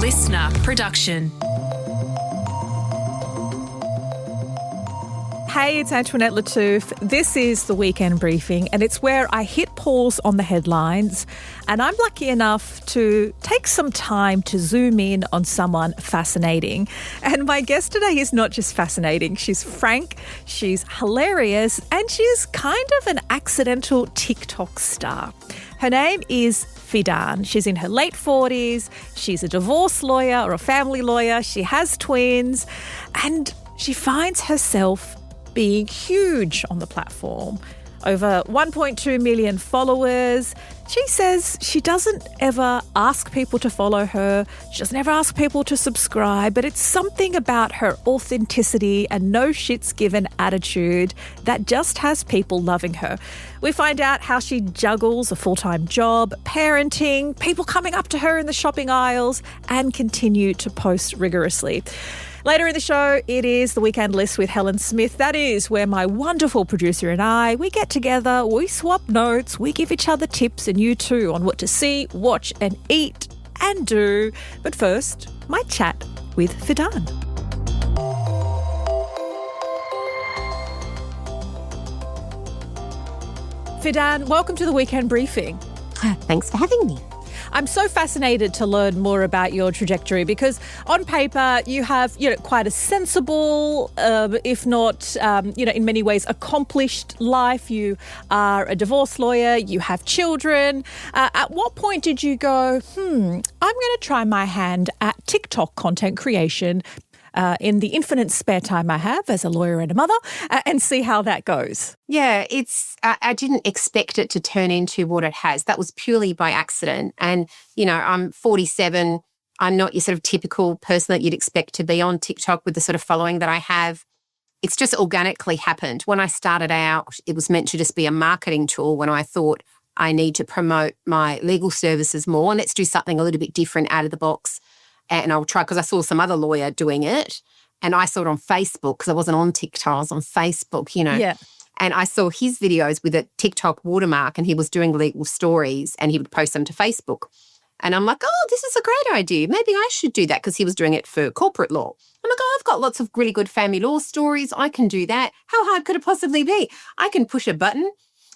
listener production. Hey, it's Antoinette Lattouf. This is the Weekend Briefing, and it's where I hit pause on the headlines, and I'm lucky enough to take some time to zoom in on someone fascinating. And my guest today is not just fascinating. She's frank, she's hilarious, and she's kind of an accidental TikTok star. Her name is Fidan. She's in her late 40s. She's a divorce lawyer or a family lawyer. She has twins, and she finds herself being huge on the platform. Over 1.2 million followers. She says she doesn't ever ask people to follow her. She doesn't ever ask people to subscribe, but it's something about her authenticity and no shits given attitude that just has people loving her. We find out how she juggles a full-time job, parenting, people coming up to her in the shopping aisles, and continue to post rigorously. Later in the show, it is the Weekend List with Helen Smith. That is where my wonderful producer and I, we get together, we swap notes, we give each other tips, and you too, on what to see, watch and eat and do. But first, my chat with Fidan. Fidan, welcome to the Weekend Briefing. Thanks for having me. I'm so fascinated to learn more about your trajectory because on paper you have, quite a sensible, if not, in many ways accomplished life. You are a divorce lawyer, you have children. At what point did you go, I'm going to try my hand at TikTok content creation in the infinite spare time I have as a lawyer and a mother and see how that goes? Yeah, I didn't expect it to turn into what it has. That was purely by accident. And, I'm 47. I'm not your sort of typical person that you'd expect to be on TikTok with the sort of following that I have. It's just organically happened. When I started out, it was meant to just be a marketing tool when I thought I need to promote my legal services more and let's do something a little bit different out of the box. And I'll try because I saw some other lawyer doing it and I saw it on Facebook because I wasn't on TikTok, I was on Facebook, Yeah. And I saw his videos with a TikTok watermark and he was doing legal stories and he would post them to Facebook. And I'm like, oh, this is a great idea. Maybe I should do that because he was doing it for corporate law. I'm like, oh, I've got lots of really good family law stories. I can do that. How hard could it possibly be? I can push a button.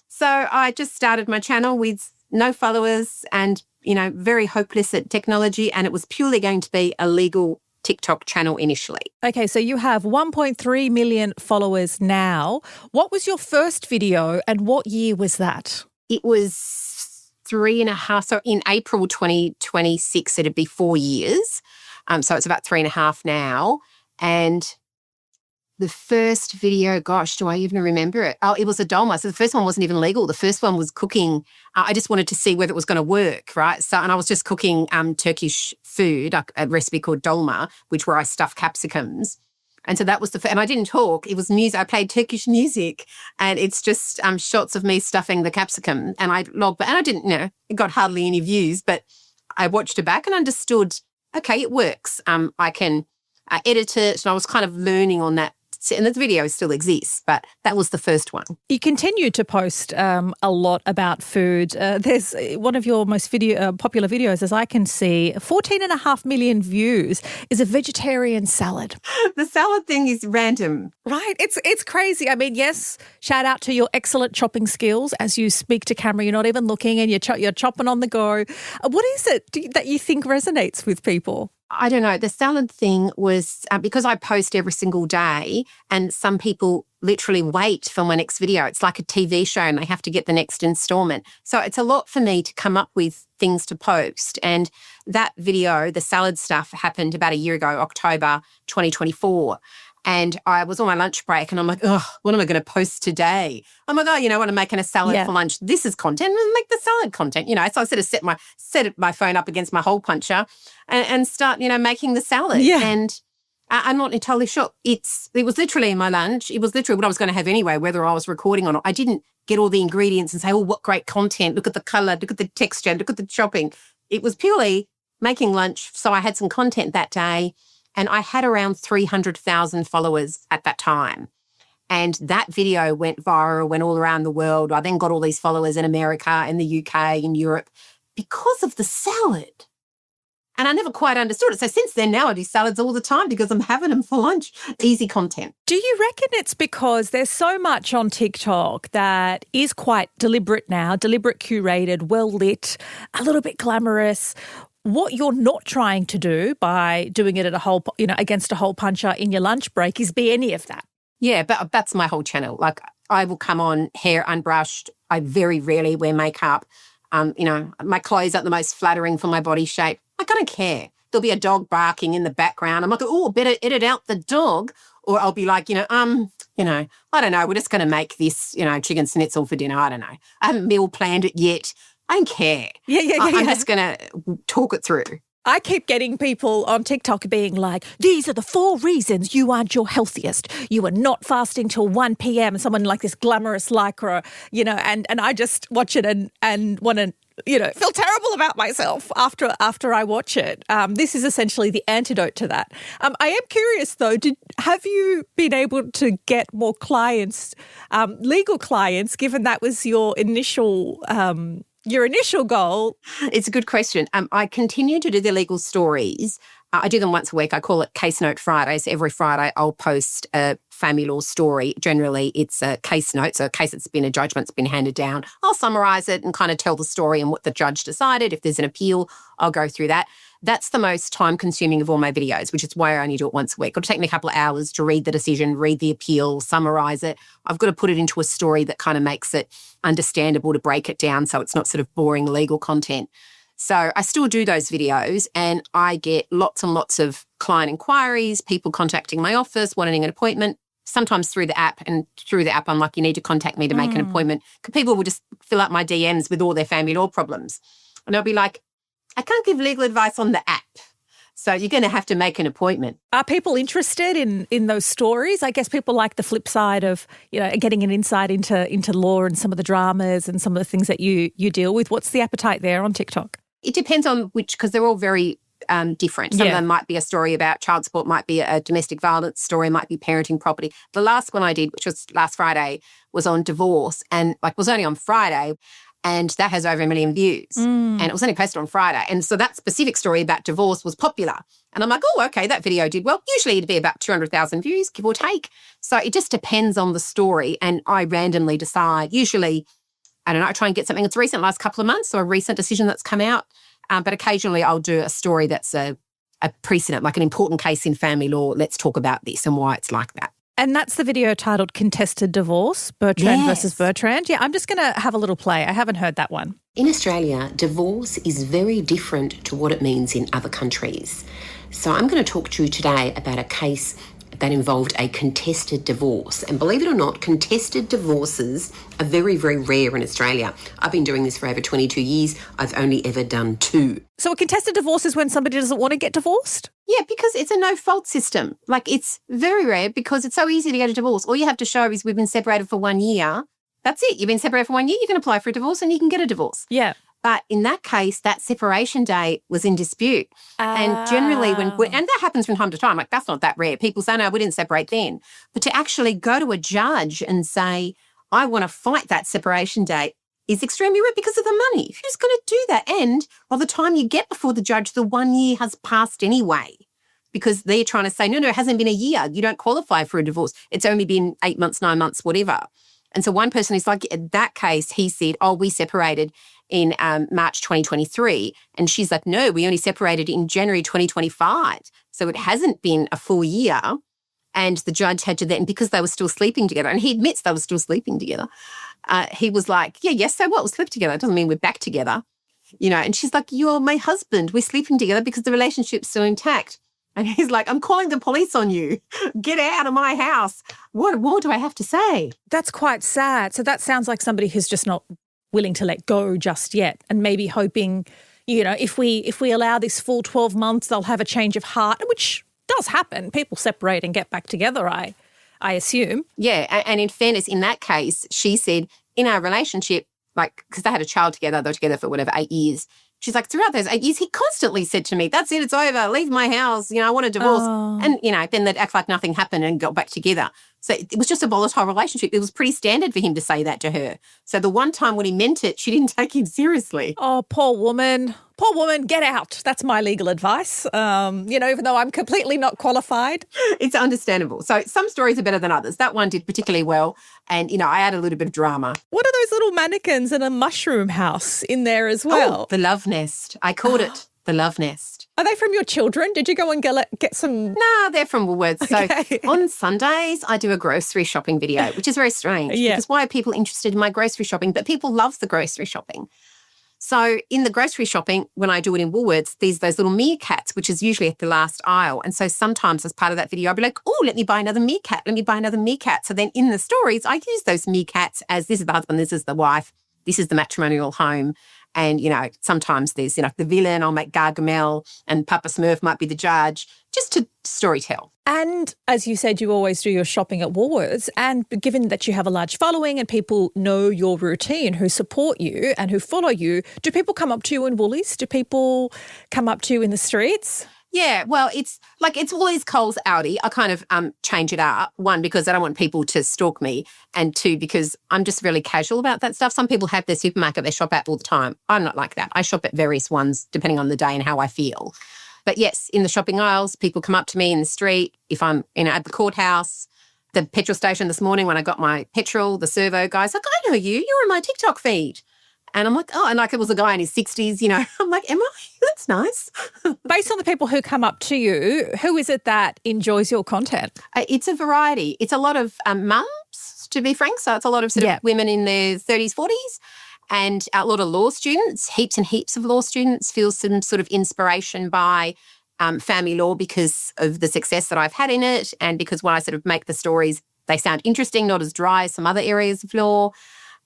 So I just started my channel with no followers and very hopeless at technology, and it was purely going to be a legal TikTok channel initially. Okay, so you have 1.3 million followers now. What was your first video and what year was that? It was 3.5, so in April 2026, it'd be 4 years. So it's about 3.5 now. And the first video, gosh, do I even remember it? Oh, it was a dolma. So the first one wasn't even legal. The first one was cooking. I just wanted to see whether it was going to work, right? So, and I was just cooking Turkish food, a recipe called dolma, where I stuff capsicums. And so that was and I didn't talk. It was music. I played Turkish music and it's just shots of me stuffing the capsicum. And I logged, and I didn't, it got hardly any views, but I watched it back and understood, okay, it works. I can edit it. And I was kind of learning on that. And the video still exists, but that was the first one. You continue to post a lot about food. There's one of your most popular videos, as I can see, 14.5 million views, is a vegetarian salad. The salad thing is random. Right. It's crazy. I mean, yes, shout out to your excellent chopping skills as you speak to camera. You're not even looking and you're chopping on the go. What is it that you think resonates with people? I don't know. The salad thing was because I post every single day and some people literally wait for my next video. It's like a TV show and they have to get the next installment. So it's a lot for me to come up with things to post. And that video, the salad stuff, happened about a year ago, October 2024. And I was on my lunch break and I'm like, oh, what am I going to post today? I'm like, when I'm making a salad for lunch, this is content. I'll make the salad content, So I sort of set my phone up against my hole puncher and start, making the salad. Yeah. And I'm not entirely sure. It was literally in my lunch. It was literally what I was going to have anyway, whether I was recording or not. I didn't get all the ingredients and say, oh, what great content. Look at the colour, look at the texture, look at the chopping. It was purely making lunch. So I had some content that day. And I had around 300,000 followers at that time. And that video went viral, went all around the world. I then got all these followers in America, in the UK, in Europe, because of the salad. And I never quite understood it. So since then, now I do salads all the time because I'm having them for lunch. Easy content. Do you reckon it's because there's so much on TikTok that is quite deliberate now, deliberate, curated, well lit, a little bit glamorous? What you're not trying to do by doing it at against a hole puncher in your lunch break is be any of that. Yeah, but that's my whole channel. Like I will come on hair unbrushed. I very rarely wear makeup. My clothes aren't the most flattering for my body shape. Like I don't care. There'll be a dog barking in the background. I'm like, oh, better edit out the dog. Or I'll be like, I don't know. We're just going to make this, chicken schnitzel for dinner. I don't know. I haven't meal planned it yet. I don't care. I'm just going to talk it through. I keep getting people on TikTok being like, these are the 4 reasons you aren't your healthiest. You are not fasting till 1 p.m. and someone like this glamorous lycra, and I just watch it and want to, feel terrible about myself after I watch it. This is essentially the antidote to that. I am curious though, have you been able to get more clients, legal clients, given that was your initial goal? It's a good question. I continue to do the legal stories. I do them once a week. I call it Case Note Fridays. Every Friday I'll post a family law story. Generally it's a case note, so a case that's been a judgment's been handed down. I'll summarise it and kind of tell the story and what the judge decided. If there's an appeal, I'll go through that. That's the most time-consuming of all my videos, which is why I only do it once a week. It'll take me a couple of hours to read the decision, read the appeal, summarise it. I've got to put it into a story that kind of makes it understandable to break it down so it's not sort of boring legal content. So I still do those videos and I get lots and lots of client inquiries, people contacting my office, wanting an appointment, sometimes through the app. And through the app, I'm like, you need to contact me to make an appointment. Because people will just fill up my DMs with all their family law problems. And I'll be like, I can't give legal advice on the app. So you're going to have to make an appointment. Are people interested in those stories? I guess people like the flip side of, getting an insight into law and some of the dramas and some of the things that you deal with. What's the appetite there on TikTok? It depends on which, because they're all very different. Some of them might be a story about child support, might be a domestic violence story, might be parenting property. The last one I did, which was last Friday, was on divorce and was only on Friday. And that has over 1 million views. And it was only posted on Friday. And so that specific story about divorce was popular. And I'm like, oh, okay, that video did well. Usually it'd be about 200,000 views, give or take. So it just depends on the story. And I randomly decide, usually, I don't know, I try and get something that's recent, last couple of months, or a recent decision that's come out. But occasionally I'll do a story that's a precedent, like an important case in family law. Let's talk about this and why it's like that. And that's the video titled Contested Divorce, Bertrand versus Bertrand. Yeah, I'm just going to have a little play. I haven't heard that one. In Australia, divorce is very different to what it means in other countries. So I'm going to talk to you today about a case that involved a contested divorce. And believe it or not, contested divorces are very, very rare in Australia. I've been doing this for over 22 years. I've only ever done 2. So a contested divorce is when somebody doesn't want to get divorced? Yeah, because it's a no-fault system. Like it's very rare because it's so easy to get a divorce. All you have to show is we've been separated for 1 year. That's it. You've been separated for 1 year, you can apply for a divorce and you can get a divorce. Yeah. But in that case, that separation date was in dispute. And generally and that happens from time to time, like that's not that rare. People say, no, we didn't separate then. But to actually go to a judge and say, I want to fight that separation date is extremely rare because of the money. Who's going to do that? And by the time you get before the judge, the 1 year has passed anyway. Because they're trying to say, no, it hasn't been a year. You don't qualify for a divorce. It's only been 8 months, 9 months, whatever. And so one person is like, in that case, he said, oh, we separated in March 2023. And she's like, no, we only separated in January 2025. So it hasn't been a full year. And the judge had to then, because they were still sleeping together, and he admits they were still sleeping together, he was like, yes, so what? We'll sleep together. It doesn't mean we're back together. And she's like, you're my husband. We're sleeping together because the relationship's still intact. And he's like, I'm calling the police on you. Get out of my house. What more do I have to say? That's quite sad. So that sounds like somebody who's just not willing to let go just yet and maybe hoping, if we allow this full 12 months, they'll have a change of heart, which does happen. People separate and get back together, I assume. Yeah. And in fairness, in that case, she said in our relationship, because they had a child together, they were together for 8 years. She's like, throughout those 8 years, he constantly said to me, that's it, it's over, leave my house, I want a divorce. Oh. And, then they'd act like nothing happened and got back together. So it was just a volatile relationship. It was pretty standard for him to say that to her. So the one time when he meant it, she didn't take him seriously. Oh, poor woman. Poor woman, get out. That's my legal advice. Even though I'm completely not qualified. It's understandable. So some stories are better than others. That one did particularly well. And, I added a little bit of drama. What are those little mannequins and a mushroom house in there as well? Oh, the love nest. I called it the love nest. Are they from your children? Did you go and get some? No, they're from Woolworths. Okay. So on Sundays, I do a grocery shopping video, which is very strange. Yeah. Because why are people interested in my grocery shopping? But people love the grocery shopping. So in the grocery shopping, when I do it in Woolworths, there's those little meerkats, which is usually at the last aisle. And so sometimes as part of that video, I'll be like, oh, let me buy another meerkat. Let me buy another meerkat. So then in the stories, I use those meerkats as this is the husband, this is the wife, this is the matrimonial home. And, sometimes there's, the villain, I'll make Gargamel, and Papa Smurf might be the judge, just to storytell. And as you said, you always do your shopping at Woolworths. And given that you have a large following and people know your routine, who support you and who follow you, do people come up to you in Woolies? Do people come up to you in the streets? Yeah, well, it's Woolies, Coles, Aldi. I kind of change it up. One, because I don't want people to stalk me, and two, because I'm just really casual about that stuff. Some people have their supermarket they shop at all the time. I'm not like that. I shop at various ones depending on the day and how I feel. But yes, in the shopping aisles, people come up to me in the street. If I'm at the courthouse, the petrol station this morning when I got my petrol, the servo guy's like, I know you. You're on my TikTok feed. And I'm like, oh, and it was a guy in his 60s, I'm like, am I? That's nice. Based on the people who come up to you, who is it that enjoys your content? It's a variety. It's a lot of mums, to be frank. So it's a lot of sort of women in their 30s, 40s, and a lot of law students, heaps and heaps of law students feel some sort of inspiration by family law because of the success that I've had in it and because when I sort of make the stories, they sound interesting, not as dry as some other areas of law.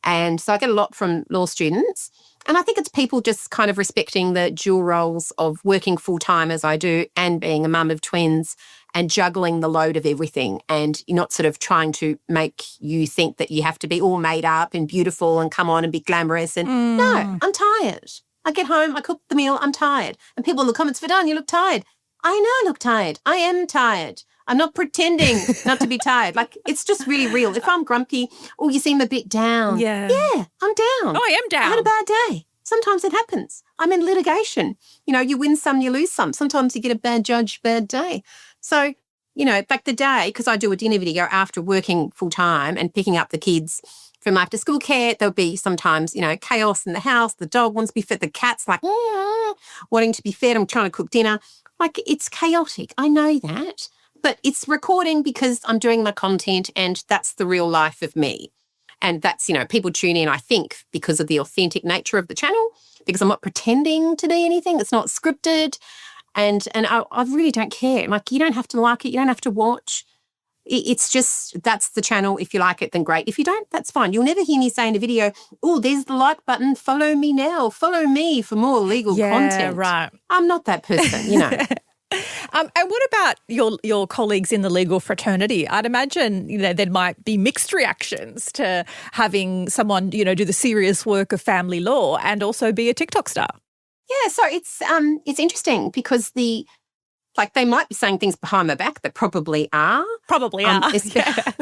And so I get a lot from law students. And I think it's people just kind of respecting the dual roles of working full-time as I do and being a mum of twins and juggling the load of everything. And you're not sort of trying to make you think that you have to be all made up and beautiful and come on and be glamorous. And no, I'm tired. I get home, I cook the meal, I'm tired. And people in the comments, Fidan, you look tired. I know I look tired. I am tired. I'm not pretending not to be tired. It's just really real. If I'm grumpy, oh, you seem a bit down. Yeah, I'm down. Oh, I am down. I had a bad day. Sometimes it happens. I'm in litigation. You win some, you lose some. Sometimes you get a bad judge, bad day. So, like the day, because I do a dinner video after working full time and picking up the kids from after school care, there'll be sometimes, chaos in the house. The dog wants to be fed. The cat's wanting to be fed. I'm trying to cook dinner. It's chaotic. I know that. But it's recording because I'm doing my content and that's the real life of me. And that's, people tune in, I think, because of the authentic nature of the channel, because I'm not pretending to be anything. It's not scripted. And I really don't care. You don't have to like it. You don't have to watch. It's just, that's the channel. If you like it, then great. If you don't, that's fine. You'll never hear me say in a video, oh, there's the like button. Follow me now. Follow me for more legal content. Right. I'm not that person, And what about your colleagues in the legal fraternity? I'd imagine, there might be mixed reactions to having someone, do the serious work of family law and also be a TikTok star. Yeah, so it's interesting because they might be saying things behind my back that probably are.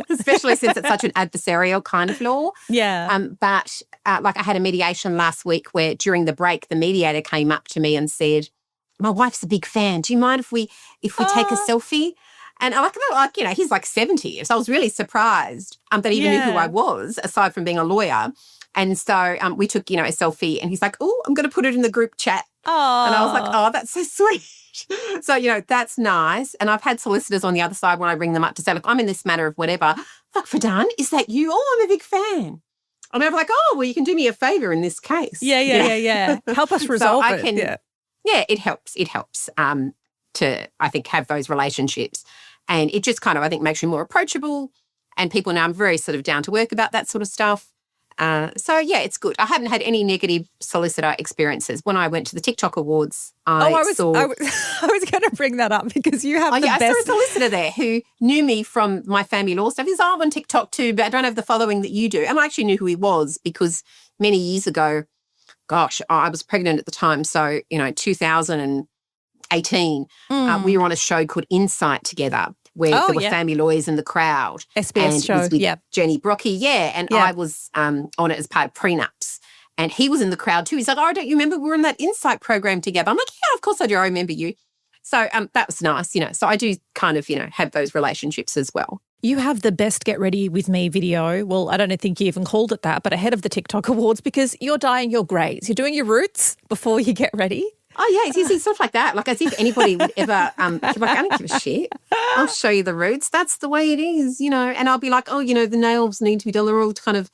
Especially since it's such an adversarial kind of law. Yeah. But I had a mediation last week where during the break the mediator came up to me and said, my wife's a big fan. Do you mind if we take a selfie? And he's 70. So I was really surprised that he even knew who I was, aside from being a lawyer. And so we took, a selfie and he's like, oh, I'm going to put it in the group chat. Oh. And I was like, oh, that's so sweet. So, that's nice. And I've had solicitors on the other side when I ring them up to say, look, I'm in this matter of whatever. Like, Fidan, is that you? Oh, I'm a big fan. And I'm like, oh, well, you can do me a favour in this case. Yeah. Help us resolve it. Yeah, it helps. It helps to, I think, have those relationships. And it just kind of, I think, makes you more approachable. And people know I'm very sort of down to work about that sort of stuff. So, yeah, it's good. I haven't had any negative solicitor experiences. When I went to the TikTok Awards, I was going to bring that up because you have the best. I saw a solicitor there who knew me from my family law stuff. He said, I'm on TikTok too, but I don't have the following that you do. And I actually knew who he was because many years ago, gosh, I was pregnant at the time. So, 2018, we were on a show called Insight together. where Oh, there were yeah. family lawyers in the crowd. SBS and show, it was with yeah. Jenny Brocky, and Yeah. I was on it as part of Prenups. And he was in the crowd too. He's like, oh, don't you remember we were in that Insight program together? I'm like, yeah, of course I do. I remember you. So that was nice, So I do kind of, have those relationships as well. You have the best Get Ready With Me video. Well, I don't think you even called it that, but ahead of the TikTok Awards because you're dyeing your greys. You're doing your roots before you get ready. Oh, yeah, it's stuff like that. Like as if anybody would ever, I don't give a shit. I'll show you the roots. That's the way it is, And I'll be like, oh, the nails need to be done. They're all kind of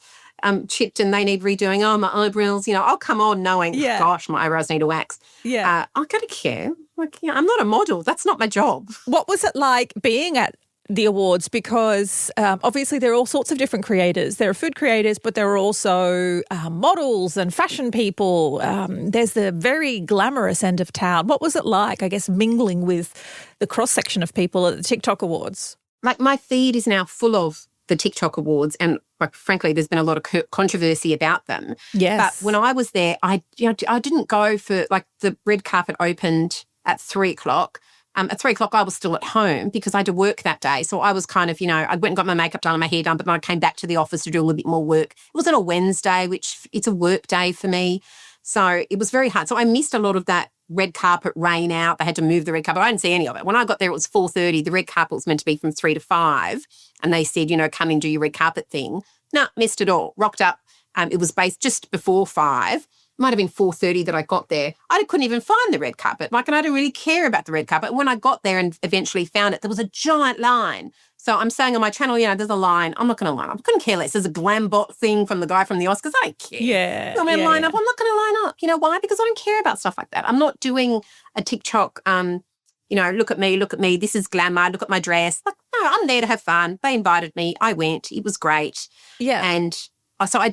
chipped and they need redoing. Oh, my eyebrows, I'll come on knowing, gosh, my eyebrows need a wax. Yeah. I don't care. Like, I'm not a model. That's not my job. What was it like being at the awards? Because obviously there are all sorts of different creators. There are food creators, but there are also models and fashion people. There's the very glamorous end of town. What was it like, I guess, mingling with the cross-section of people at the TikTok Awards? Like my feed is now full of the TikTok Awards and frankly, there's been a lot of controversy about them. Yes. But when I was there, I didn't go for the red carpet opened at 3:00. At 3:00, I was still at home because I had to work that day. So I was kind of, I went and got my makeup done and my hair done, but then I came back to the office to do a little bit more work. It was on a Wednesday, which it's a work day for me. So it was very hard. So I missed a lot of that red carpet rain out. They had to move the red carpet. I didn't see any of it. When I got there, it was 4:30. The red carpet was meant to be from 3 to 5. And they said, come and do your red carpet thing. No, missed it all. Rocked up. It was based just before 5. Might have been 4:30 that I got there. I couldn't even find the red carpet. And I didn't really care about the red carpet. When I got there and eventually found it, there was a giant line. So I'm saying on my channel, there's a line. I'm not going to line up. I couldn't care less. There's a glam bot thing from the guy from the Oscars. I don't care. Yeah. I'm going to line up. I'm not going to line up. You know why? Because I don't care about stuff like that. I'm not doing a TikTok, look at me. This is glamour. Look at my dress. No, I'm there to have fun. They invited me. I went. It was great. Yeah. And so I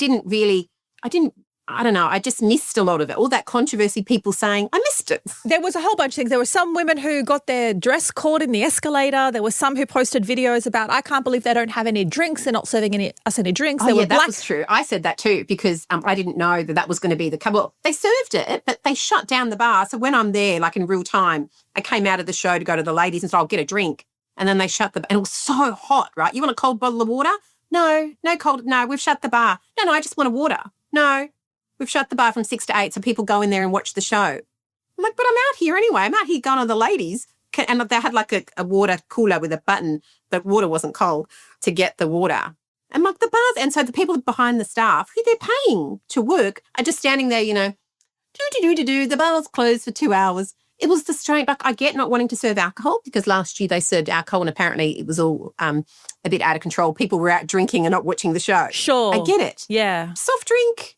don't know, I just missed a lot of it. All that controversy, people saying, I missed it. There was a whole bunch of things. There were some women who got their dress caught in the escalator. There were some who posted videos about, I can't believe they don't have any drinks. They're not serving us any drinks. Oh, that was true. I said that too because I didn't know that was going to be the cover. Well, they served it, but they shut down the bar. So when I'm there, in real time, I came out of the show to go to the ladies and said, I'll get a drink. And then they shut the bar. And it was so hot, right? You want a cold bottle of water? No cold. No, we've shut the bar. No, I just want a water. No. We've shut the bar from 6 to 8 so people go in there and watch the show. I'm like, but I'm out here anyway. I'm out here going to the ladies. And they had a water cooler with a button. The water wasn't cold to get the water. And the bars, and so the people behind the staff who they're paying to work are just standing there, the bar's closed for 2 hours. It was the strange, I get not wanting to serve alcohol because last year they served alcohol and apparently it was all a bit out of control. People were out drinking and not watching the show. Sure. I get it. Yeah. Soft drink.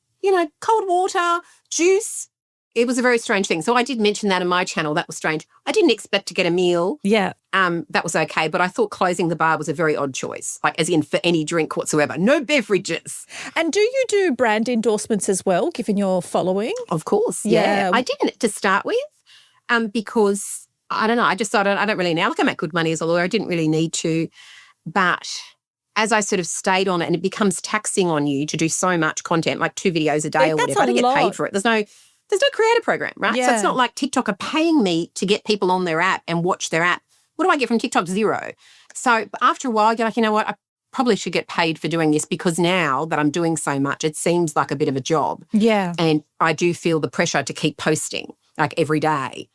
Cold water, juice. It was a very strange thing. So I did mention that in my channel. That was strange. I didn't expect to get a meal. Yeah. That was okay. But I thought closing the bar was a very odd choice, as in for any drink whatsoever. No beverages. And do you do brand endorsements as well, given your following? Of course, yeah. I didn't to start with because, I don't know, I just thought I don't really know. I make good money as a lawyer. I didn't really need to. But as I sort of stayed on it, and it becomes taxing on you to do so much content, 2 videos a day or whatever. I don't get paid for it. There's no creator program, right? Yeah. So it's not like TikTok are paying me to get people on their app and watch their app. What do I get from TikTok? 0. So after a while, you're like, you know what? I probably should get paid for doing this because now that I'm doing so much, it seems like a bit of a job. Yeah. And I do feel the pressure to keep posting every day.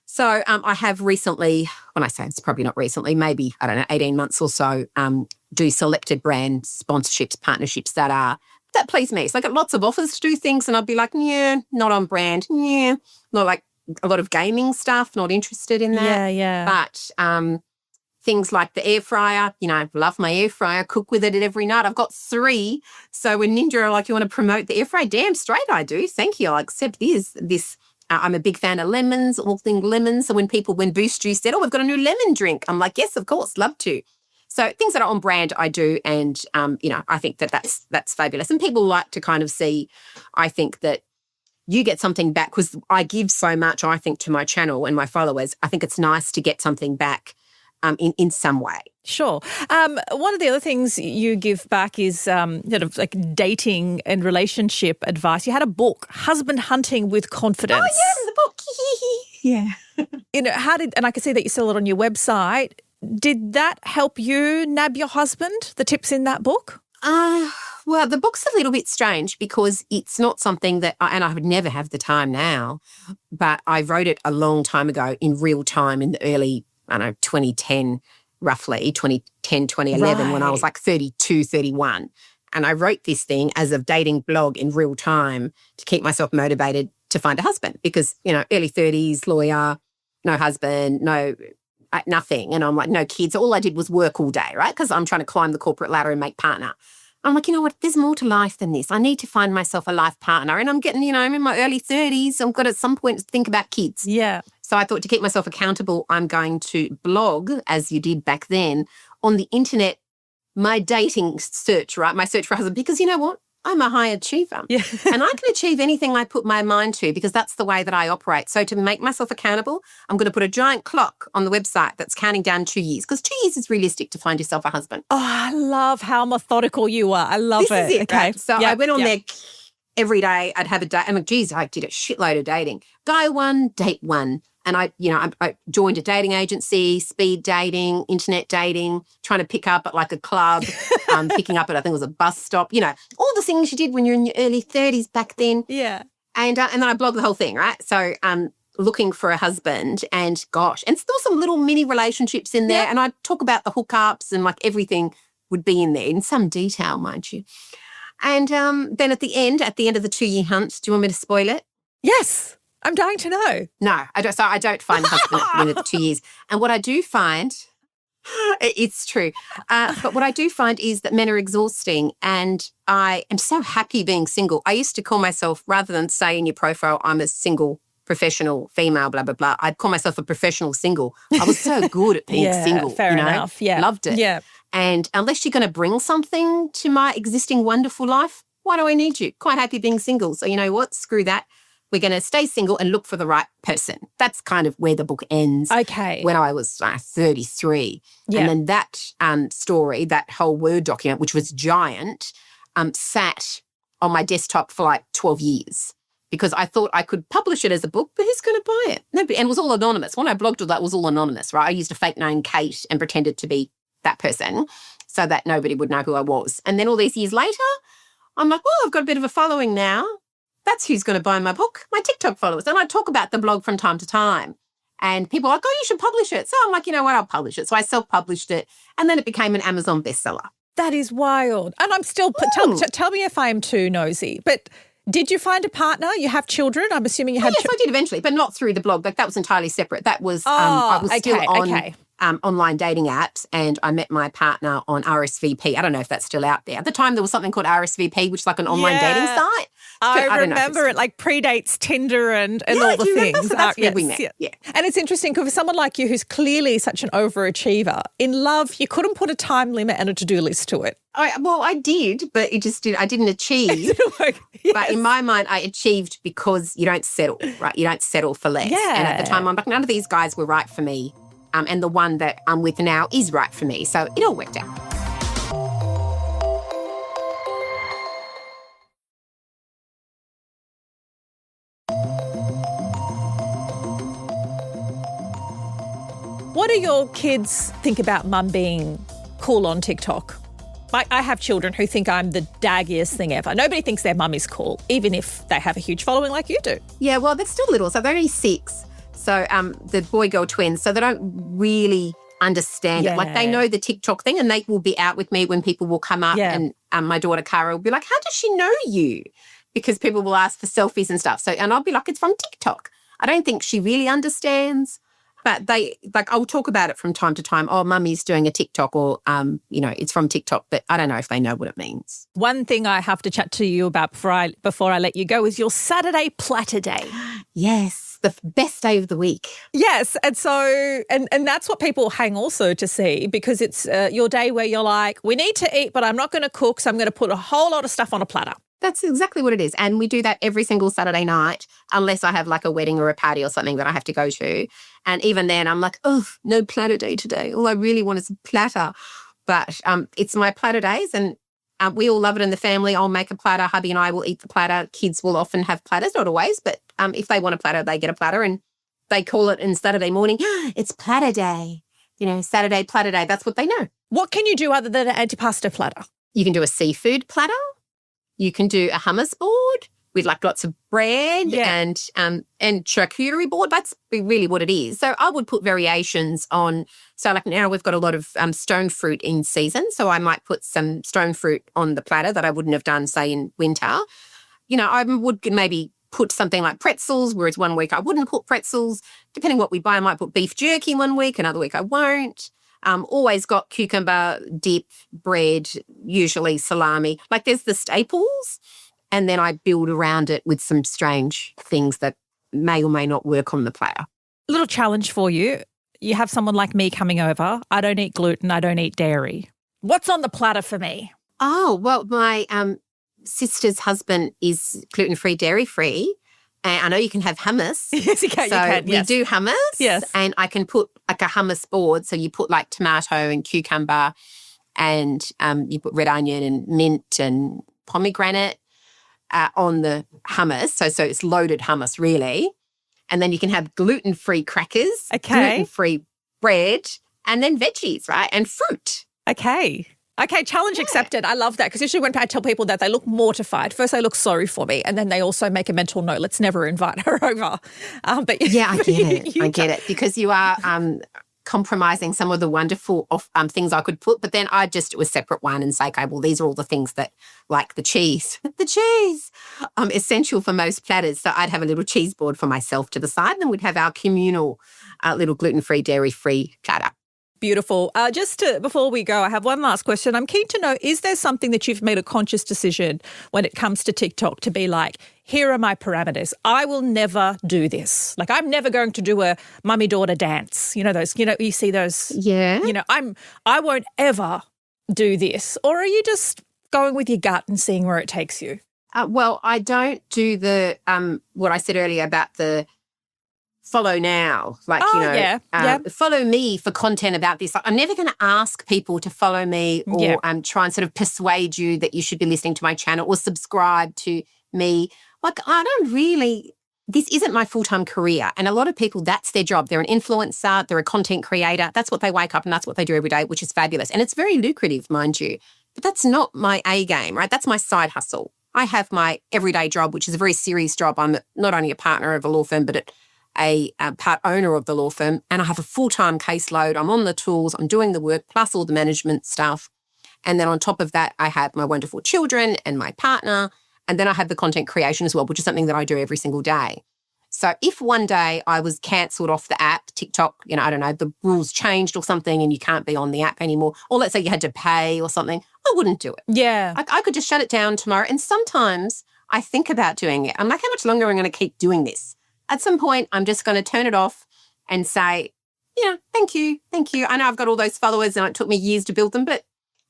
So I have recently, when I say it's probably not recently, maybe, 18 months or so, do selected brand sponsorships, partnerships that please me. So I get lots of offers to do things and I'd be like, yeah, not on brand. Yeah, not a lot of gaming stuff, not interested in that. Yeah, yeah. But things like the air fryer, love my air fryer, cook with it every night. I've got 3. So when Ninja are like, you want to promote the air fryer? Damn straight I do. Thank you. I'll accept this. I'm a big fan of lemons, all things lemons. So when Boost Juice said, we've got a new lemon drink, I'm like, yes, of course, love to. So things that are on brand I do and, I think that's fabulous. And people like to kind of see, I think that you get something back because I give so much, I think, to my channel and my followers. I think it's nice to get something back in some way. Sure. One of the other things you give back is sort of dating and relationship advice. You had a book, Husband Hunting with Confidence. Oh, yeah, the book. Yeah. And I can see that you sell it on your website. did that help you nab your husband, the tips in that book? Well, the book's a little bit strange because it's not something that, and I would never have the time now, but I wrote it a long time ago in real time in the early, 2010, roughly, 2010, 2011, when I was like 32, 31. And I wrote this thing as a dating blog in real time to keep myself motivated to find a husband because, early 30s, lawyer, no husband, nothing. And I'm like, no kids. All I did was work all day, right? Because I'm trying to climb the corporate ladder and make partner. I'm like, you know what? There's more to life than this. I need to find myself a life partner. And I'm getting, I'm in my early 30s. I've got at some point to think about kids. Yeah. So I thought to keep myself accountable, I'm going to blog, as you did back then, on the internet, my dating search, right? My search for a husband. Because you know what? I'm a high achiever. Yeah. And I can achieve anything I put my mind to because that's the way that I operate. So to make myself accountable, I'm going to put a giant clock on the website that's counting down 2 years because 2 years is realistic to find yourself a husband. Oh, I love how methodical you are. I love it. This is it, okay. Right? So I went on there every day. I'd have a date. I'm like, geez, I did a shitload of dating. Guy one, date one. And I joined a dating agency, speed dating, internet dating, trying to pick up at like a club, picking up at, I think it was a bus stop, all the things you did when you're in your early 30s back then. Yeah. And then I blogged the whole thing, right? So looking for a husband and gosh, and still some little mini relationships in there. Yeah. And I'd talk about the hookups and like everything would be in there in some detail, mind you. And then at the end of the 2-year hunt, do you want me to spoil it? Yes. I'm dying to know. No, I don't. So I don't find a husband at the end of the 2 years. And what I do find, it's true, but what I do find is that men are exhausting and I am so happy being single. I used to call myself, rather than say in your profile, I'm a single professional female, blah, blah, blah, I'd call myself a professional single. I was so good at being single. Fair enough. Yeah. Loved it. Yeah. And unless you're going to bring something to my existing wonderful life, why do I need you? Quite happy being single. So you know what? Screw that. We're going to stay single and look for the right person. That's kind of where the book ends. Okay. When I was 33. Yeah. And then that story, that whole Word document, which was giant, sat on my desktop for like 12 years because I thought I could publish it as a book, but who's going to buy it? Nobody. And it was all anonymous. When I blogged all that, it was all anonymous, right? I used a fake name, Kate, and pretended to be that person so that nobody would know who I was. And then all these years later, I'm like, well, I've got a bit of a following now. That's who's going to buy my book, my TikTok followers. And I talk about the blog from time to time. And people are like, oh, you should publish it. So I'm like, you know what, I'll publish it. So I self-published it. And then it became an Amazon bestseller. That is wild. And I'm still, tell me if I'm too nosy, but did you find a partner? You have children? I'm assuming you had Yes, I did eventually, but not through the blog. Like that was entirely separate. That was, I was still on online dating apps and I met my partner on RSVP. I don't know if that's still out there. At the time, there was something called RSVP, which is like an online dating site. I remember it like predates Tinder and all the things. So that's where we met. Yeah. And it's interesting because for someone like you who's clearly such an overachiever, in love, you couldn't put a time limit and a to-do list to it. I did, but I didn't achieve. It didn't work. Yes. But in my mind, I achieved because you don't settle, right? You don't settle for less. Yeah. And at the time, I'm like, none of these guys were right for me. And the one that I'm with now is right for me. So it all worked out. What do your kids think about mum being cool on TikTok? I have children who think I'm the daggiest thing ever. Nobody thinks their mum is cool, even if they have a huge following like you do. Yeah, well, they're still little. So they're only 6. So the boy-girl twins. So they don't really understand it. Like they know the TikTok thing and they will be out with me when people will come up and my daughter Cara will be like, how does she know you? Because people will ask for selfies and stuff. So, and I'll be like, it's from TikTok. I don't think she really understands. But I'll talk about it from time to time. Oh, mummy's doing a TikTok or, it's from TikTok, but I don't know if they know what it means. One thing I have to chat to you about before I let you go is your Saturday PlatterDay. Yes, the best day of the week. Yes, and so, and that's what people hang also to see because it's your day where you're like, we need to eat, but I'm not going to cook, so I'm going to put a whole lot of stuff on a platter. That's exactly what it is. And we do that every single Saturday night, unless I have like a wedding or a party or something that I have to go to. And even then I'm like, oh, no platter day today. All I really want is a platter. But it's my platter days and we all love it in the family. I'll make a platter. Hubby and I will eat the platter. Kids will often have platters, not always, but if they want a platter, they get a platter. And they call it on Saturday morning, it's platter day. Saturday PlatterDay, that's what they know. What can you do other than an antipasto platter? You can do a seafood platter. You can do a hummus board with like lots of bread and charcuterie board. That's really what it is. So I would put variations on. So like now we've got a lot of stone fruit in season. So I might put some stone fruit on the platter that I wouldn't have done, say, in winter. I would maybe put something like pretzels, whereas one week I wouldn't put pretzels. Depending what we buy, I might put beef jerky one week, another week I won't. Always got cucumber, dip, bread, usually salami. Like there's the staples, and then I build around it with some strange things that may or may not work on the platter. Little challenge for you. You have someone like me coming over. I don't eat gluten. I don't eat dairy. What's on the platter for me? Oh, well, my sister's husband is gluten-free, dairy-free. And I know you can have hummus. Yes, you can. So we do hummus. Yes. And I can put like a hummus board. So you put like tomato and cucumber and you put red onion and mint and pomegranate on the hummus. So it's loaded hummus, really. And then you can have gluten-free crackers, gluten-free bread, and then veggies, right? And fruit. Okay, challenge accepted. I love that because usually when I tell people that, they look mortified. First, they look sorry for me, and then they also make a mental note, let's never invite her over. But yeah, I get it because you are compromising some of the wonderful things I could put, but then I just do a separate one and say, okay, well, these are all the things that, like the cheese, essential for most platters. So I'd have a little cheese board for myself to the side, and then we'd have our communal little gluten-free, dairy-free platter. Beautiful. Before we go, I have one last question. I'm keen to know, is there something that you've made a conscious decision when it comes to TikTok to be like, here are my parameters. I will never do this. Like I'm never going to do a mummy-daughter dance. You see those. Yeah. I won't ever do this. Or are you just going with your gut and seeing where it takes you? Well, I don't do the, what I said earlier about the follow now, follow me for content about this. I'm never going to ask people to follow me or try and sort of persuade you that you should be listening to my channel or subscribe to me. Like this isn't my full-time career. And a lot of people, that's their job. They're an influencer, they're a content creator. That's what they wake up and that's what they do every day, which is fabulous. And it's very lucrative, mind you. But that's not my A game, right? That's my side hustle. I have my everyday job, which is a very serious job. I'm not only a partner of a law firm, but a part owner of the law firm, and I have a full-time caseload. I'm on the tools, I'm doing the work, plus all the management stuff. And then on top of that, I have my wonderful children and my partner, and then I have the content creation as well, which is something that I do every single day. So if one day I was cancelled off the app, TikTok, I don't know, the rules changed or something and you can't be on the app anymore, or let's say you had to pay or something, I wouldn't do it. Yeah. I could just shut it down tomorrow. And sometimes I think about doing it. I'm like, how much longer am I going to keep doing this? At some point, I'm just going to turn it off and say, thank you. I know I've got all those followers and it took me years to build them, but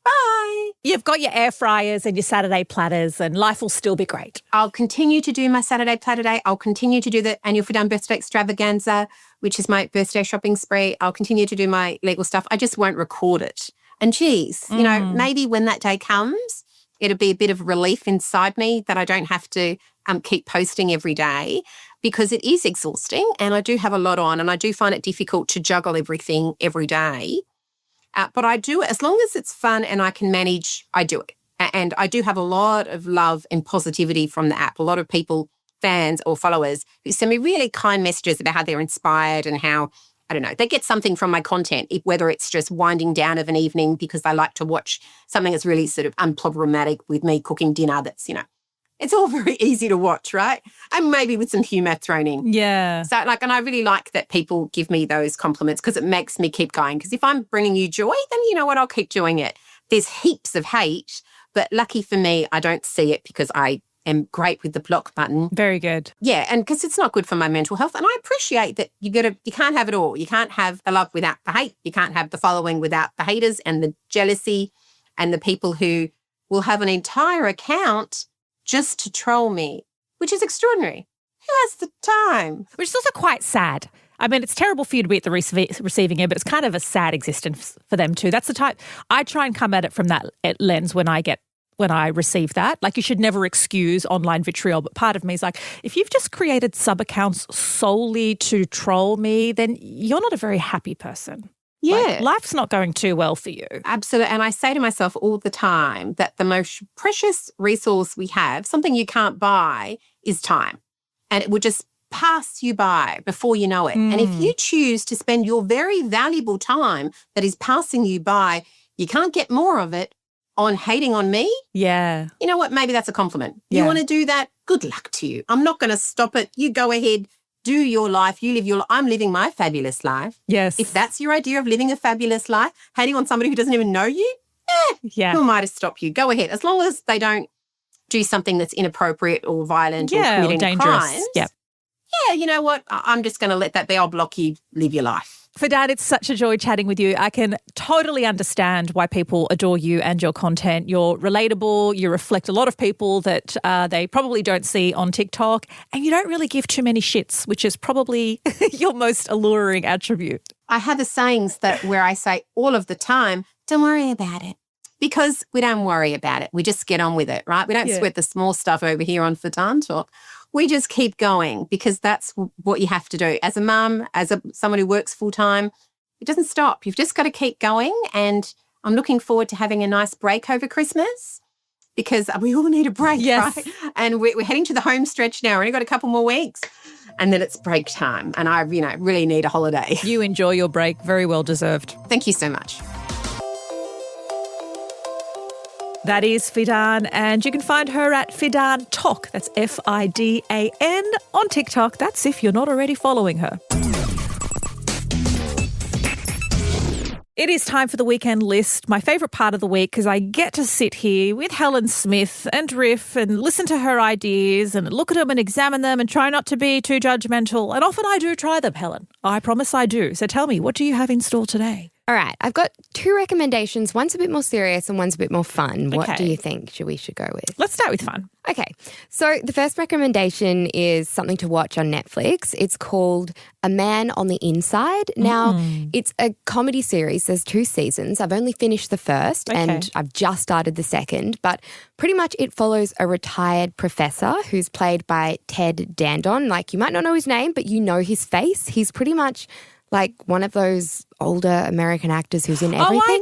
bye. You've got your air fryers and your Saturday platters and life will still be great. I'll continue to do my Saturday PlatterDay. I'll continue to do the annual Fidan birthday extravaganza, which is my birthday shopping spree. I'll continue to do my legal stuff. I just won't record it. And geez, maybe when that day comes, it'll be a bit of relief inside me that I don't have to keep posting every day, because it is exhausting and I do have a lot on and I do find it difficult to juggle everything every day. But I do it as long as it's fun and I can manage, I do it. And I do have a lot of love and positivity from the app. A lot of people, fans or followers, who send me really kind messages about how they're inspired and how, I don't know, they get something from my content, whether it's just winding down of an evening because they like to watch something that's really sort of unproblematic with me cooking dinner that's, it's all very easy to watch, right? And maybe with some humour thrown in. Yeah. So and I really like that people give me those compliments because it makes me keep going. Because if I'm bringing you joy, then you know what, I'll keep doing it. There's heaps of hate, but lucky for me, I don't see it because I am great with the block button. Very good. Yeah, and because it's not good for my mental health. And I appreciate that you can't have it all. You can't have the love without the hate. You can't have the following without the haters and the jealousy and the people who will have an entire account just to troll me, which is extraordinary. Who has the time? Which is also quite sad. I mean, it's terrible for you to be at the receiving end, but it's kind of a sad existence for them too. That's the type. I try and come at it from that lens when I receive that. Like, you should never excuse online vitriol, but part of me is like, if you've just created sub-accounts solely to troll me, then you're not a very happy person. Yeah. Like, life's not going too well for you. Absolutely. And I say to myself all the time that the most precious resource we have, something you can't buy, is time. And it will just pass you by before you know it. And if you choose to spend your very valuable time that is passing you by, you can't get more of it on hating on me. Yeah. You know what? Maybe that's a compliment. Yeah. You want to do that? Good luck to you. I'm not going to stop it. You go ahead. Do your life. You live your life. I'm living my fabulous life. Yes. If that's your idea of living a fabulous life, hating on somebody who doesn't even know you, who am I to stop you? Go ahead. As long as they don't do something that's inappropriate or violent or committing dangerous. crimes. Yep. Yeah, you know what? I'm just going to let that be. I'll block you. Live your life. Fidan, it's such a joy chatting with you. I can totally understand why people adore you and your content. You're relatable. You reflect a lot of people that they probably don't see on TikTok, and you don't really give too many shits, which is probably your most alluring attribute. I have the sayings that where I say all of the time, don't worry about it. Because we don't worry about it. We just get on with it, right? We don't sweat the small stuff over here on Fidan Talk. We just keep going because that's what you have to do. As a mum, someone who works full-time, it doesn't stop. You've just got to keep going, and I'm looking forward to having a nice break over Christmas because we all need a break, right? And we're heading to the home stretch now. We've only got a couple more weeks and then it's break time, and I really need a holiday. You enjoy your break. Very well deserved. Thank you so much. That is Fidan, and you can find her at Fidan Talk. That's Fidan on TikTok. That's if you're not already following her. It is time for the weekend list, my favourite part of the week, because I get to sit here with Helen Smith and riff and listen to her ideas and look at them and examine them and try not to be too judgmental. And often I do try them, Helen. I promise I do. So tell me, what do you have in store today? All right, I've got two recommendations. One's a bit more serious and one's a bit more fun. What do you think we should go with? Let's start with fun. Okay, so the first recommendation is something to watch on Netflix. It's called A Man on the Inside. Now, it's a comedy series. There's 2 seasons. I've only finished the first and I've just started the second. But pretty much it follows a retired professor who's played by Ted Dandon. Like, you might not know his name, but you know his face. He's pretty much like one of those older American actors who's in everything. Oh,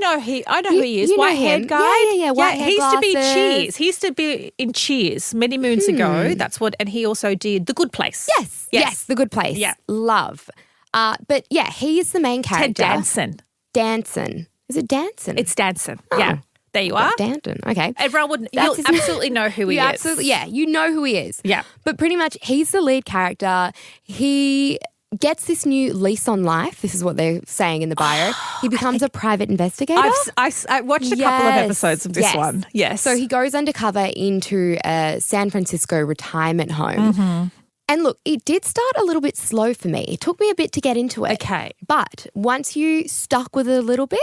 I know who he is. White-haired guy. Yeah. White-haired he used glasses. to be Cheers. He used to be in Cheers many moons ago. And he also did The Good Place. Yes, The Good Place. Yeah. Love. But yeah, he is the main character. Ted Danson. Is it Danson? It's Danson. Oh. Yeah. There you are. Danton. Okay. Everyone you'll absolutely know who he is. Absolutely, yeah, you know who he is. Yeah. But pretty much he's the lead character. He gets this new lease on life. This is what they're saying in the bio. He becomes a private investigator. I watched a couple of episodes of this one. Yes. So he goes undercover into a San Francisco retirement home. And look, it did start a little bit slow for me. It took me a bit to get into it. Okay. But once you stuck with it a little bit,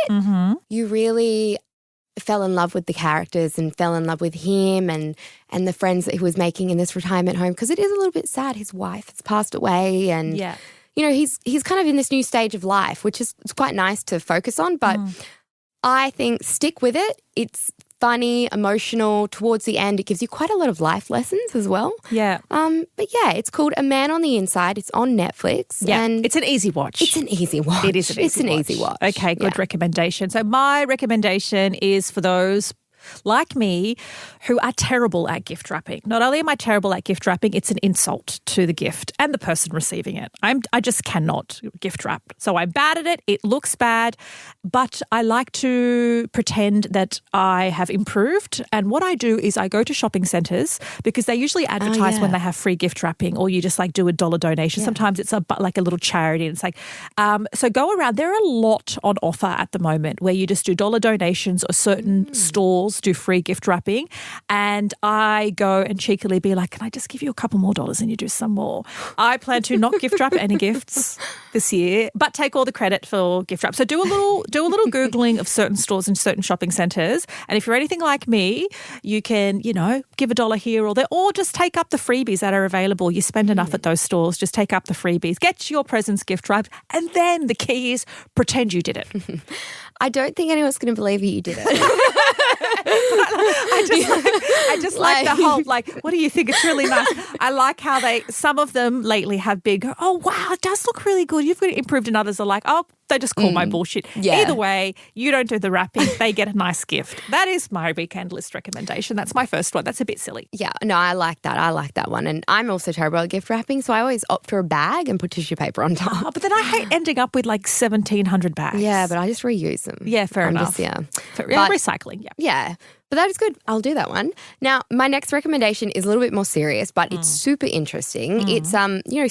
you really fell in love with the characters and fell in love with him and the friends that he was making in this retirement home, because it is a little bit sad. His wife has passed away and, you know, he's kind of in this new stage of life, which is it's quite nice to focus on. But I think stick with it. It's funny, emotional. Towards the end, it gives you quite a lot of life lessons as well. Yeah. But yeah, it's called A Man on the Inside. It's on Netflix. Yeah. And it's an easy watch. It's an easy watch. It is an easy watch. Okay, good recommendation. So my recommendation is for those like me who are terrible at gift wrapping. Not only am I terrible at gift wrapping, it's an insult to the gift and the person receiving it. I just cannot gift wrap. So I'm bad at it. It looks bad, but I like to pretend that I have improved. And what I do is I go to shopping centres because they usually advertise when they have free gift wrapping, or you just like do $1 donation. Sometimes it's like a little charity. And it's like, so go around. There are a lot on offer at the moment where you just do $1 donations, or certain stores do free gift wrapping, and I go and cheekily be like, can I just give you a couple more dollars and you do some more? I plan to not gift wrap any gifts this year, but take all the credit for gift wrap. So do a little Googling of certain stores and certain shopping centres, and if you're anything like me, you can, you know, give $1 here or there, or just take up the freebies that are available. You spend enough at those stores, just take up the freebies, get your presents gift wrapped, and then the key is pretend you did it. I don't think anyone's going to believe you did it. I just like the whole, like, what do you think? It's really nice. I like how some of them lately have been, oh, wow, it does look really good. You've got it improved. And others are like, oh, they just call my bullshit. Yeah. Either way, you don't do the wrapping. They get a nice gift. That is my weekend list recommendation. That's my first one. That's a bit silly. Yeah, no, I like that. I like that one. And I'm also terrible at gift wrapping, so I always opt for a bag and put tissue paper on top. Oh, but then I hate ending up with like 1,700 bags. Yeah, but I just reuse them. Yeah, fair enough. Recycling, yeah. Yeah. But that is good. I'll do that one. Now, my next recommendation is a little bit more serious, but it's super interesting. It's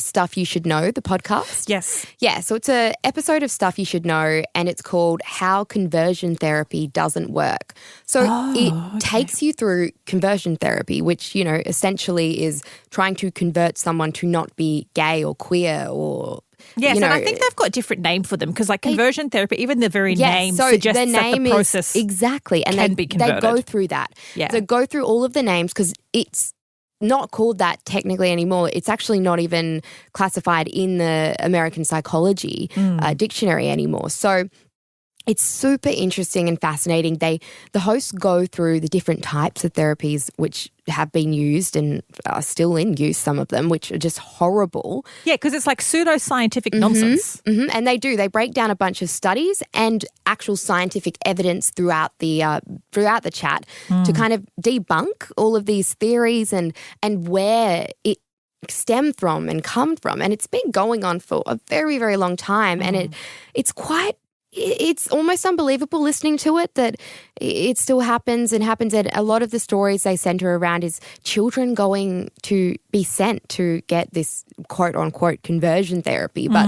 Stuff You Should Know, the podcast. Yes. Yeah, so it's an episode of Stuff You Should Know, and it's called How Conversion Therapy Doesn't Work. So it takes you through conversion therapy, which, essentially is trying to convert someone to not be gay or queer or yes, and I think they've got a different name for them because, like, conversion therapy, even the very name suggests that the process exactly, and can be converted. They go through that. Yeah. So go through all of the names because it's not called that technically anymore. It's actually not even classified in the American Psychology dictionary anymore. So it's super interesting and fascinating. The hosts go through the different types of therapies which have been used and are still in use, some of them, which are just horrible. Yeah, because it's like pseudoscientific nonsense. Mm-hmm. And they break down a bunch of studies and actual scientific evidence throughout the chat to kind of debunk all of these theories and where it stemmed from and come from. And it's been going on for a very, very long time. And it's almost unbelievable listening to it that it still happens and a lot of the stories they center around is children going to be sent to get this quote unquote conversion therapy. But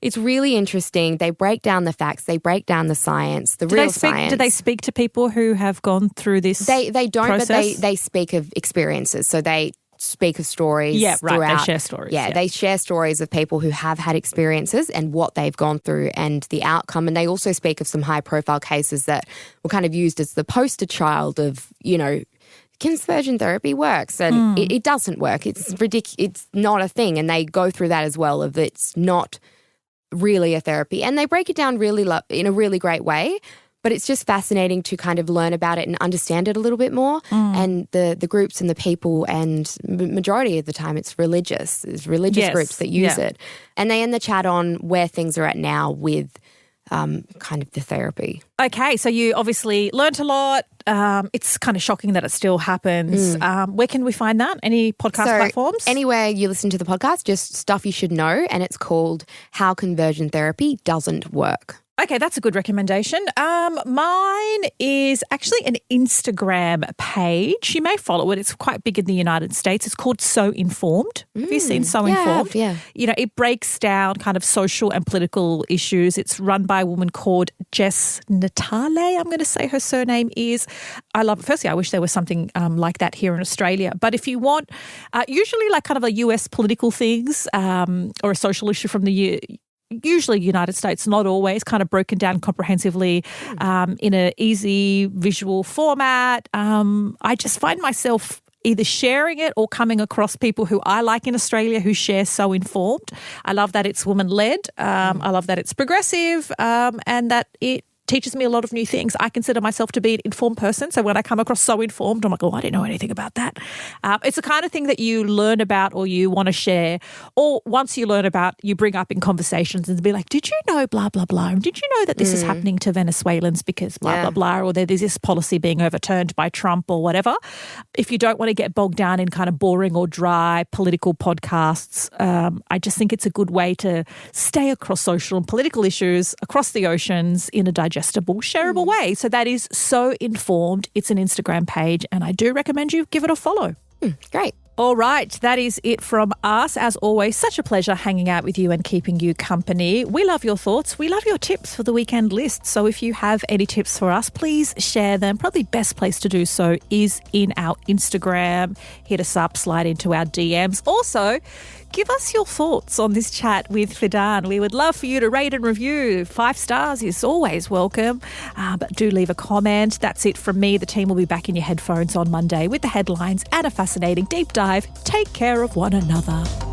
it's really interesting. They break down the facts, they break down the science, science. Do they speak to people who have gone through this? They don't, process? But they speak of experiences. So they speak of stories. Yeah, right. Throughout. They share stories. Yeah, they share stories of people who have had experiences and what they've gone through and the outcome. And they also speak of some high-profile cases that were kind of used as the poster child of, conversion therapy works and it doesn't work. It's ridiculous. It's not a thing. And they go through that as well of it's not really a therapy. And they break it down really in a really great way. But it's just fascinating to kind of learn about it and understand it a little bit more. And the groups and the people, and majority of the time it's religious. There's religious groups that use it. And they end the chat on where things are at now with kind of the therapy. Okay, so you obviously learnt a lot. It's kind of shocking that it still happens. Where can we find that? Any podcast platforms? Anywhere you listen to the podcast, just Stuff You Should Know, and it's called How Conversion Therapy Doesn't Work. Okay, that's a good recommendation. Mine is actually an Instagram page. You may follow it. It's quite big in the United States. It's called So Informed. Have you seen So Informed? Yeah. It breaks down kind of social and political issues. It's run by a woman called Jess Natale, I'm going to say her surname is. I love it. Firstly, I wish there was something like that here in Australia. But if you want, usually like kind of a US political things or a social issue from the usually United States, not always, kind of broken down comprehensively in an easy visual format. I just find myself either sharing it or coming across people who I like in Australia who share So Informed. I love that it's woman-led. I love that it's progressive and that it teaches me a lot of new things. I consider myself to be an informed person. So when I come across So Informed, I'm like, oh, I didn't know anything about that. It's the kind of thing that you learn about or you want to share, or once you learn about, you bring up in conversations and be like, did you know blah, blah, blah? Did you know that this is happening to Venezuelans because blah, blah, blah, or there's this policy being overturned by Trump or whatever. If you don't want to get bogged down in kind of boring or dry political podcasts, I just think it's a good way to stay across social and political issues across the oceans in a digestible, shareable way. So that is So Informed. It's an Instagram page and I do recommend you give it a follow. Great. All right, that is it from us. As always, such a pleasure hanging out with you and keeping you company. We love your thoughts. We love your tips for the weekend list. So if you have any tips for us, please share them. Probably best place to do so is in our Instagram. Hit us up, slide into our DMs. Also, give us your thoughts on this chat with Fidan. We would love for you to rate and review. 5 stars is always welcome, but do leave a comment. That's it from me. The team will be back in your headphones on Monday with the headlines and a fascinating deep dive. Take care of one another.